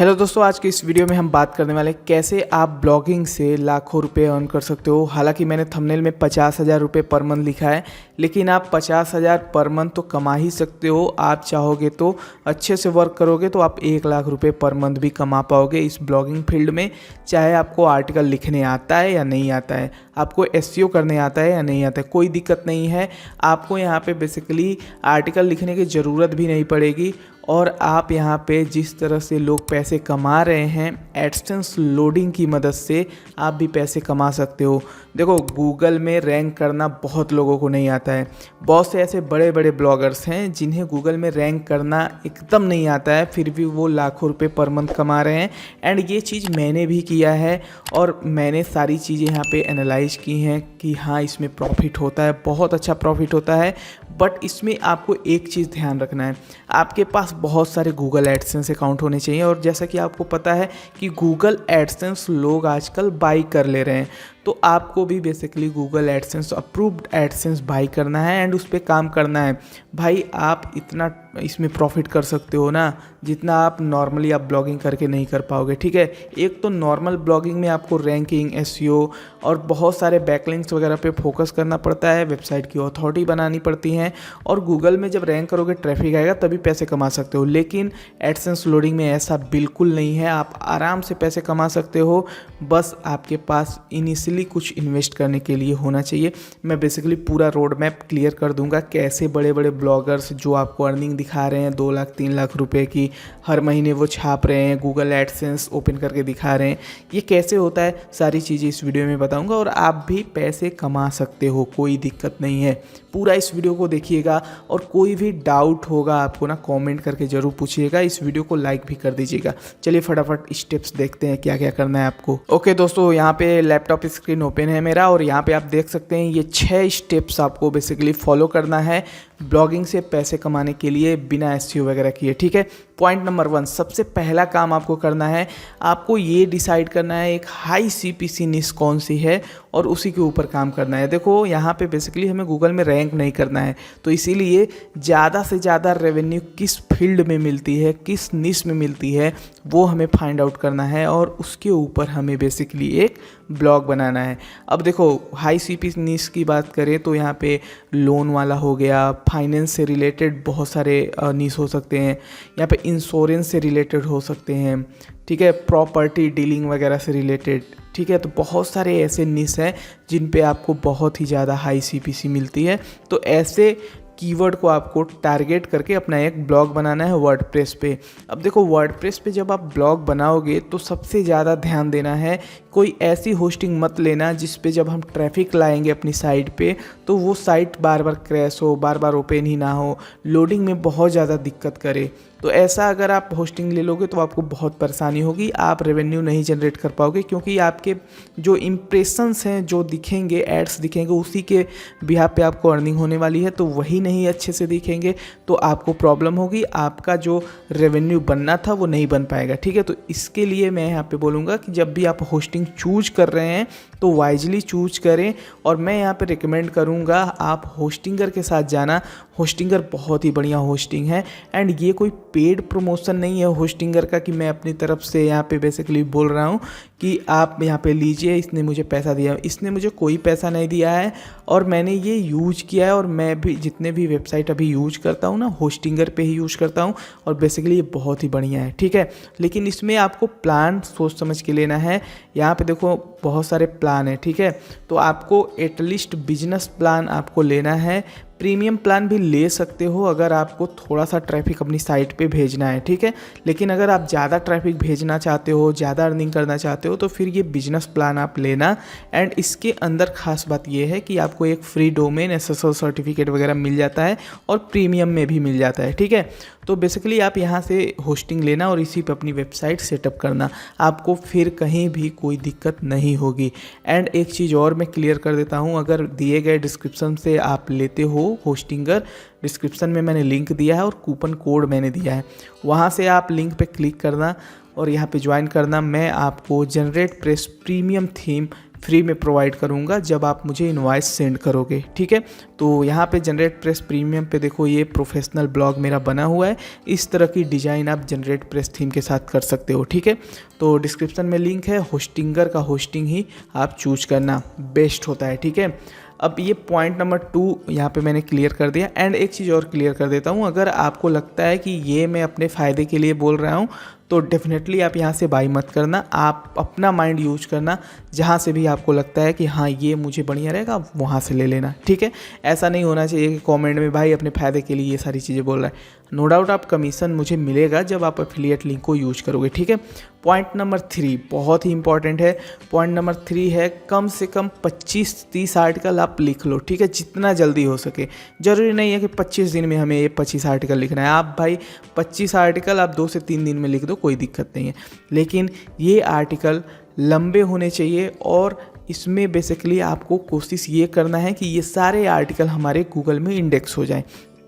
Hello दोस्तों, आज के इस वीडियो में हम बात करने वाले हैं कैसे आप ब्लॉगिंग से लाखों रुपए अर्न कर सकते हो। हालांकि मैंने थंबनेल में 50,000 रुपये पर मंथ लिखा है, लेकिन आप 50,000 पर मंथ तो कमा ही सकते हो। आप चाहोगे तो अच्छे से वर्क करोगे तो आप 1 लाख रुपये पर मंथ भी कमा पाओगे इस ब्लॉगिंग फील्ड में। चाहे आपको आर्टिकल लिखने आता है या नहीं आता है, आपको एसईओ करने आता है या नहीं आता है, कोई दिक्कत नहीं है। आपको यहाँ पे बेसिकली आर्टिकल लिखने की ज़रूरत भी नहीं पड़ेगी और आप यहाँ पे जिस तरह से लोग पैसे कमा रहे हैं एडसेंस लोडिंग की मदद से आप भी पैसे कमा सकते हो। देखो, गूगल में रैंक करना बहुत लोगों को नहीं आता है। बहुत से ऐसे बड़े बड़े ब्लॉगर्स हैं जिन्हें गूगल में रैंक करना एकदम नहीं आता है, फिर भी वो लाखों रुपए पर मंथ कमा रहे हैं। एंड ये चीज़ मैंने भी किया है और मैंने सारी चीज़ें यहाँ पे एनालाइज की हैं कि हाँ, इसमें प्रॉफिट होता है, बहुत अच्छा प्रॉफिट होता है। बट इसमें आपको एक चीज़ ध्यान रखना है, आपके पास बहुत सारे गूगल एडसेंस अकाउंट होने चाहिए। और जैसा कि आपको पता है कि गूगल एडसेंस लोग आजकल बाई कर ले रहे हैं, तो आपको भी basically Google AdSense approved AdSense by करना है एंड उस पर काम करना है। भाई, आप इतना इसमें प्रॉफिट कर सकते हो ना जितना आप नॉर्मली आप ब्लॉगिंग करके नहीं कर पाओगे। ठीक है, एक तो नॉर्मल ब्लॉगिंग में आपको रैंकिंग, एसईओ और बहुत सारे बैकलिंक्स वगैरह पे फोकस करना पड़ता है, वेबसाइट की अथॉरिटी बनानी पड़ती है और गूगल में जब रैंक करोगे, ट्रैफिक आएगा, तभी पैसे कमा सकते हो। लेकिन एडसेंस लोडिंग में ऐसा बिल्कुल नहीं है, आप आराम से पैसे कमा सकते हो। बस आपके पास इनिशियली कुछ इन्वेस्ट करने के लिए होना चाहिए। मैं बेसिकली पूरा रोड मैप क्लियर कर दूंगा कैसे बड़े बड़े ब्लॉगर्स जो आपको अर्निंग दिखा रहे हैं 2 लाख 3 लाख रुपए की हर महीने वो छाप रहे हैं, गूगल एडसेंस ओपन करके दिखा रहे हैं, ये कैसे होता है, सारी चीज़ें इस वीडियो में बताऊंगा और आप भी पैसे कमा सकते हो, कोई दिक्कत नहीं है। पूरा इस वीडियो को देखिएगा और कोई भी डाउट होगा आपको ना कमेंट करके ज़रूर पूछिएगा। इस वीडियो को लाइक भी कर दीजिएगा। चलिए फटाफट स्टेप्स देखते हैं क्या क्या करना है आपको। ओके दोस्तों, यहाँ पे लैपटॉप स्क्रीन ओपन है मेरा और यहाँ पे आप देख सकते हैं ये 6 स्टेप्स आपको बेसिकली फॉलो करना है ब्लॉगिंग से पैसे कमाने के लिए बिना एसईओ वगैरह किए। ठीक है, पॉइंट नंबर 1, सबसे पहला काम आपको करना है, आपको ये डिसाइड करना है एक हाई सीपीसी निश कौन सी है और उसी के ऊपर काम करना है। देखो, यहाँ पे बेसिकली हमें गूगल में रैंक नहीं करना है, तो इसीलिए ज़्यादा से ज़्यादा रेवेन्यू किस फील्ड में मिलती है, किस निश में मिलती है, वो हमें फाइंड आउट करना है और उसके ऊपर हमें बेसिकली एक ब्लॉग बनाना है। अब देखो, हाई सीपीसी निश की बात करें तो यहाँ पे लोन वाला हो गया, फाइनेंस से रिलेटेड बहुत सारे निश हो सकते हैं, यहाँ पे इंश्योरेंस से रिलेटेड हो सकते हैं, ठीक है, प्रॉपर्टी डीलिंग वगैरह से रिलेटेड। ठीक है, तो बहुत सारे ऐसे निश हैं जिन पे आपको बहुत ही ज़्यादा हाई सीपीसी मिलती है। तो ऐसे कीवर्ड को आपको टारगेट करके अपना एक ब्लॉग बनाना है वर्डप्रेस पे। अब देखो, वर्डप्रेस पे जब आप ब्लॉग बनाओगे तो सबसे ज़्यादा ध्यान देना है, कोई ऐसी होस्टिंग मत लेना जिस पे जब हम ट्रैफिक लाएंगे अपनी साइट पे तो वो साइट बार बार क्रैश हो, बार बार ओपन ही ना हो, लोडिंग में बहुत ज़्यादा दिक्कत करे। तो ऐसा अगर आप होस्टिंग ले लोगे तो आपको बहुत परेशानी होगी, आप रेवेन्यू नहीं जनरेट कर पाओगे, क्योंकि आपके जो इम्प्रेशंस हैं, जो दिखेंगे, एड्स दिखेंगे, उसी के बिहाफ पे आपको अर्निंग होने वाली है, तो वही नहीं अच्छे से दिखेंगे तो आपको प्रॉब्लम होगी, आपका जो रेवेन्यू बनना था वो नहीं बन पाएगा। ठीक है, तो इसके लिए मैं यहाँ पे बोलूँगा कि जब भी आप होस्टिंग चूज कर रहे हैं तो वाइजली चूज करें और मैं यहाँ पे रिकमेंड करूँगा आप होस्टिंगर के साथ जाना। होस्टिंगर बहुत ही बढ़िया होस्टिंग है एंड ये कोई पेड प्रमोशन नहीं है होस्टिंगर का कि मैं अपनी तरफ से यहाँ पे बेसिकली बोल रहा हूँ कि आप यहाँ पे लीजिए, इसने मुझे पैसा दिया। इसने मुझे कोई पैसा नहीं दिया है और मैंने ये यूज किया है और मैं भी जितने भी वेबसाइट अभी यूज करता हूँ ना, होस्टिंगर पे ही यूज करता हूँ और बेसिकली ये बहुत ही बढ़िया है। ठीक है, लेकिन इसमें आपको प्लान सोच समझ के लेना है। यहाँ पे देखो बहुत सारे प्लान है। ठीक है, तो आपको एटलीस्ट बिजनेस प्लान आपको लेना है, प्रीमियम प्लान भी ले सकते हो अगर आपको थोड़ा सा ट्रैफिक अपनी साइट पे भेजना है। ठीक है, लेकिन अगर आप ज़्यादा ट्रैफिक भेजना चाहते हो, ज़्यादा अर्निंग करना चाहते हो तो फिर ये बिजनेस प्लान आप लेना। एंड इसके अंदर खास बात ये है कि आपको एक फ्री डोमेन एसएसएल सर्टिफिकेट वगैरह मिल जाता है और प्रीमियम में भी मिल जाता है। ठीक है, तो बेसिकली आप यहाँ से होस्टिंग लेना और इसी पे अपनी वेबसाइट सेटअप करना, आपको फिर कहीं भी कोई दिक्कत नहीं होगी। एंड एक चीज़ और मैं क्लियर कर देता हूँ, अगर दिए गए डिस्क्रिप्शन से आप लेते हो होस्टिंगर, डिस्क्रिप्शन में मैंने लिंक दिया है और कूपन कोड मैंने दिया है, वहाँ से आप लिंक पे क्लिक करना और यहाँ पे ज्वाइन करना। मैं आपको generate press premium theme free में प्रोवाइड करूँगा जब आप मुझे इनवॉइस सेंड करोगे, ठीक है। तो यहाँ पे जनरेट प्रेस प्रीमियम पे देखो ये प्रोफेशनल ब्लॉग मेरा बना हुआ है। इस तरह की डिज़ाइन आप जनरेट प्रेस थीम के साथ कर सकते हो, ठीक है। तो डिस्क्रिप्शन में लिंक है, होस्टिंगर का होस्टिंग ही आप चूज करना बेस्ट होता है, ठीक है। अब ये पॉइंट नंबर 2 यहाँ पे मैंने क्लियर कर दिया। एंड एक चीज़ और क्लियर कर देता हूँ, अगर आपको लगता है कि ये मैं अपने फ़ायदे के लिए बोल रहा हूँ तो डेफिनेटली आप यहाँ से बाई मत करना, आप अपना माइंड यूज करना। जहाँ से भी आपको लगता है कि हाँ ये मुझे बढ़िया रहेगा, आप वहाँ से ले लेना, ठीक है। ऐसा नहीं होना चाहिए कि कमेंट में भाई अपने फ़ायदे के लिए ये सारी चीज़ें बोल रहा है। नो डाउट आप कमीशन मुझे मिलेगा जब आप एफिलिएट लिंक को यूज करोगे, ठीक है। पॉइंट नंबर 3 बहुत ही इंपॉर्टेंट है। पॉइंट नंबर 3 है कम से कम 25-30 आर्टिकल आप लिख लो, ठीक है, जितना जल्दी हो सके। ज़रूरी नहीं है कि 25 दिन में हमें ये 25 आर्टिकल लिखना है। आप भाई 25 आर्टिकल आप 2 से 3 दिन में लिख दो, कोई दिक्कत नहीं है। लेकिन ये आर्टिकल लंबे होने चाहिए और इसमें बेसिकली आपको कोशिश ये करना है कि ये सारे आर्टिकल हमारे गूगल में इंडेक्स हो जाएं।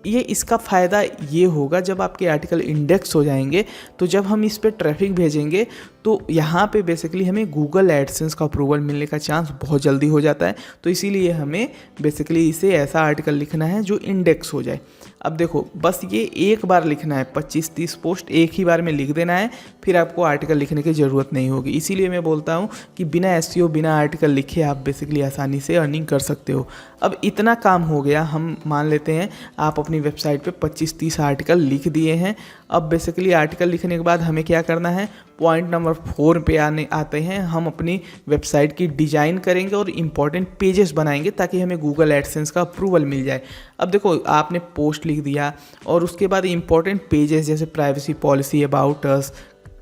ये इसका फ़ायदा ये होगा जब आपके आर्टिकल इंडेक्स हो जाएंगे तो जब हम इस पर ट्रैफिक भेजेंगे तो यहाँ पे बेसिकली हमें गूगल एडसेंस का अप्रूवल मिलने का चांस बहुत जल्दी हो जाता है। तो इसीलिए हमें बेसिकली इसे ऐसा आर्टिकल लिखना है जो इंडेक्स हो जाए। अब देखो बस ये एक बार लिखना है, 25-30 पोस्ट एक ही बार में लिख देना है, फिर आपको आर्टिकल लिखने की ज़रूरत नहीं होगी। इसीलिए मैं बोलता हूँ कि बिना एसईओ बिना आर्टिकल लिखे आप बेसिकली आसानी से अर्निंग कर सकते हो। अब इतना काम हो गया, हम मान लेते हैं आप अपनी वेबसाइट पे 25-30 आर्टिकल लिख दिए हैं। अब बेसिकली आर्टिकल लिखने के बाद हमें क्या करना है, पॉइंट नंबर 4 पे आते हैं। हम अपनी वेबसाइट की डिज़ाइन करेंगे और इम्पॉर्टेंट पेजेस बनाएंगे ताकि हमें गूगल एडसेंस का अप्रूवल मिल जाए। अब देखो आपने पोस्ट लिख दिया और उसके बाद इम्पॉर्टेंट पेजेस जैसे privacy policy, about us,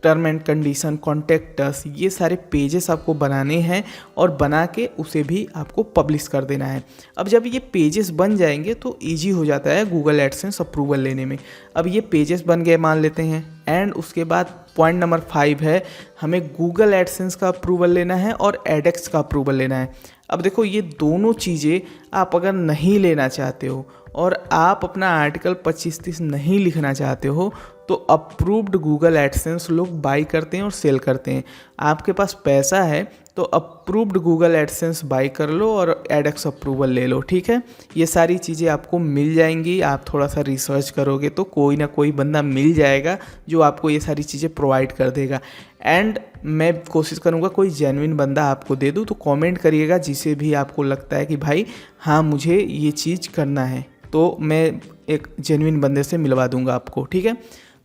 term and condition, contact us, ये सारे पेजेस आपको बनाने हैं और बना के उसे भी आपको पब्लिश कर देना है। अब जब ये पेजेस बन जाएंगे तो इजी हो जाता है गूगल एडसेंस अप्रूवल लेने में। अब ये पेजेस बन गए मान लेते हैं, एंड उसके बाद पॉइंट नंबर 5 है हमें गूगल एडसेंस का अप्रूवल लेना है और एडेक्स का अप्रूवल लेना है। अब देखो ये दोनों चीज़ें आप अगर नहीं लेना चाहते हो और आप अपना आर्टिकल 25-30 नहीं लिखना चाहते हो तो अप्रूव्ड गूगल एडसेंस लोग बाई करते हैं और सेल करते हैं। आपके पास पैसा है तो अप्रूव्ड गूगल एडसेंस बाई कर लो और एडेक्स अप्रूवल ले लो, ठीक है। ये सारी चीज़ें आपको मिल जाएंगी, आप थोड़ा सा रिसर्च करोगे तो कोई ना कोई बंदा मिल जाएगा जो आपको ये सारी चीज़ें प्रोवाइड कर देगा। एंड मैं कोशिश करूँगा कोई जेन्युइन बंदा आपको दे दूँ, तो कमेंट करिएगा जिसे भी आपको लगता है कि भाई हाँ मुझे ये चीज़ करना है, तो मैं एक जेन्युइन बंदे से मिलवा दूंगा आपको, ठीक है।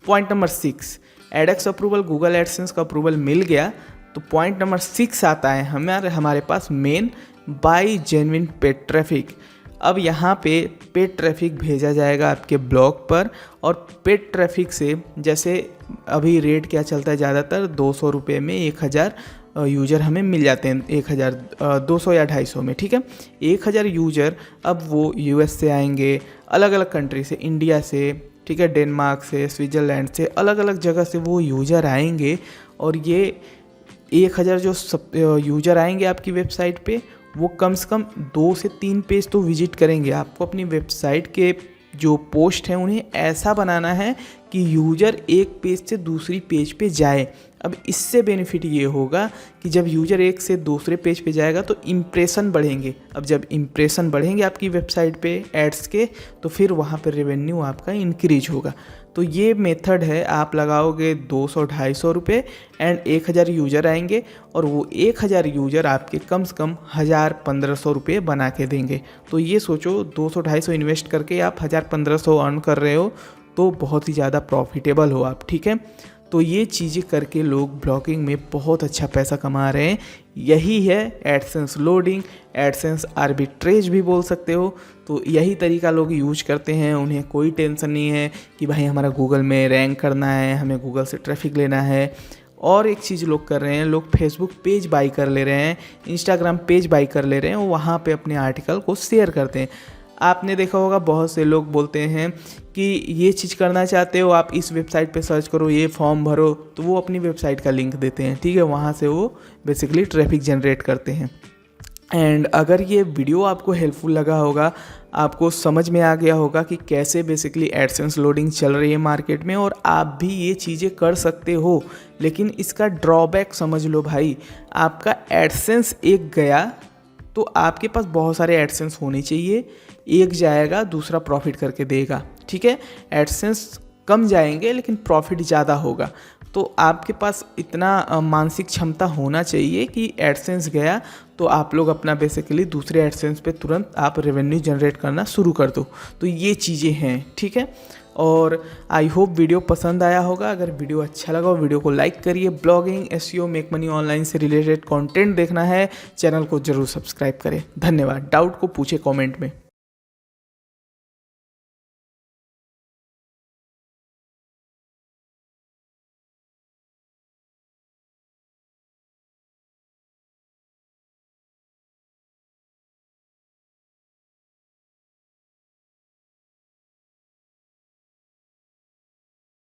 Point number 6 AdX approval, Google AdSense का अप्रूवल मिल गया तो पॉइंट नंबर 6 आता है हमारे पास main by genuine paid traffic. अब यहाँ पे पेड ट्रैफिक भेजा जाएगा आपके ब्लॉग पर और पेड ट्रैफिक से जैसे अभी रेट क्या चलता है, ज़्यादातर 200 रुपये में 1000 यूज़र हमें मिल जाते हैं, 1200 या 250 में, ठीक है। 1000 यूज़र अब वो यूएस से आएंगे, अलग अलग कंट्री से, इंडिया से, ठीक है, डेनमार्क से, स्विट्ज़रलैंड से, अलग अलग जगह से वो यूज़र आएंगे और ये 1000 जो यूज़र आएंगे आपकी वेबसाइट पे वो कम से कम 2 से 3 पेज तो विजिट करेंगे। आपको अपनी वेबसाइट के जो पोस्ट हैं उन्हें ऐसा बनाना है कि यूज़र एक पेज से दूसरी पेज पे जाए। अब इससे बेनिफिट ये होगा कि जब यूज़र एक से दूसरे पेज पे जाएगा तो इम्प्रेशन बढ़ेंगे। अब जब इम्प्रेशन बढ़ेंगे आपकी वेबसाइट पे एड्स के तो फिर वहाँ पर रेवेन्यू आपका इंक्रीज होगा। तो ये मेथड है, आप लगाओगे 200-250 रुपये एंड 1000 यूज़र आएंगे और वो 1000 यूज़र आपके कम से कम 1000-1500 रुपये बना के देंगे। तो ये सोचो 200-250 इन्वेस्ट करके आप 1000-1500 अर्न कर रहे हो तो बहुत ही ज़्यादा प्रॉफिटेबल हो आप, ठीक है। तो ये चीज़ें करके लोग ब्लॉगिंग में बहुत अच्छा पैसा कमा रहे हैं। यही है एडसेंस लोडिंग, एडसेंस आर्बिट्रेज भी बोल सकते हो। तो यही तरीका लोग यूज करते हैं, उन्हें कोई टेंशन नहीं है कि भाई हमारा गूगल में रैंक करना है, हमें गूगल से ट्रैफिक लेना है। और एक चीज़ लोग कर रहे हैं, लोग फेसबुक पेज बाई कर ले रहे हैं, इंस्टाग्राम पेज बाई कर ले रहे हैं, वहाँ पे अपने आर्टिकल को शेयर करते हैं। आपने देखा होगा बहुत से लोग बोलते हैं कि ये चीज़ करना चाहते हो आप इस वेबसाइट पे सर्च करो, ये फॉर्म भरो, तो वो अपनी वेबसाइट का लिंक देते हैं, ठीक है, वहाँ से वो बेसिकली ट्रैफिक जनरेट करते हैं। एंड अगर ये वीडियो आपको हेल्पफुल लगा होगा, आपको समझ में आ गया होगा कि कैसे बेसिकली एडसेंस लोडिंग चल रही है मार्केट में और आप भी ये चीज़ें कर सकते हो, लेकिन इसका ड्रॉबैक समझ लो भाई, आपका एडसेंस एक गया तो आपके पास बहुत सारे एडसेंस होने चाहिए, एक जाएगा दूसरा प्रॉफिट करके देगा, ठीक है। एडसेंस कम जाएंगे लेकिन प्रॉफिट ज़्यादा होगा, तो आपके पास इतना मानसिक क्षमता होना चाहिए कि एडसेंस गया तो आप लोग अपना बेसिकली दूसरे एडसेंस पे तुरंत आप रेवेन्यू जनरेट करना शुरू कर दो। तो ये चीज़ें हैं, ठीक है। और आई होप वीडियो पसंद आया होगा। अगर वीडियो अच्छा लगा हो वीडियो को लाइक करिए। Blogging, SEO, make money online से रिलेटेड कंटेंट देखना है, चैनल को जरूर सब्सक्राइब करें। धन्यवाद। डाउट को पूछे कमेंट में।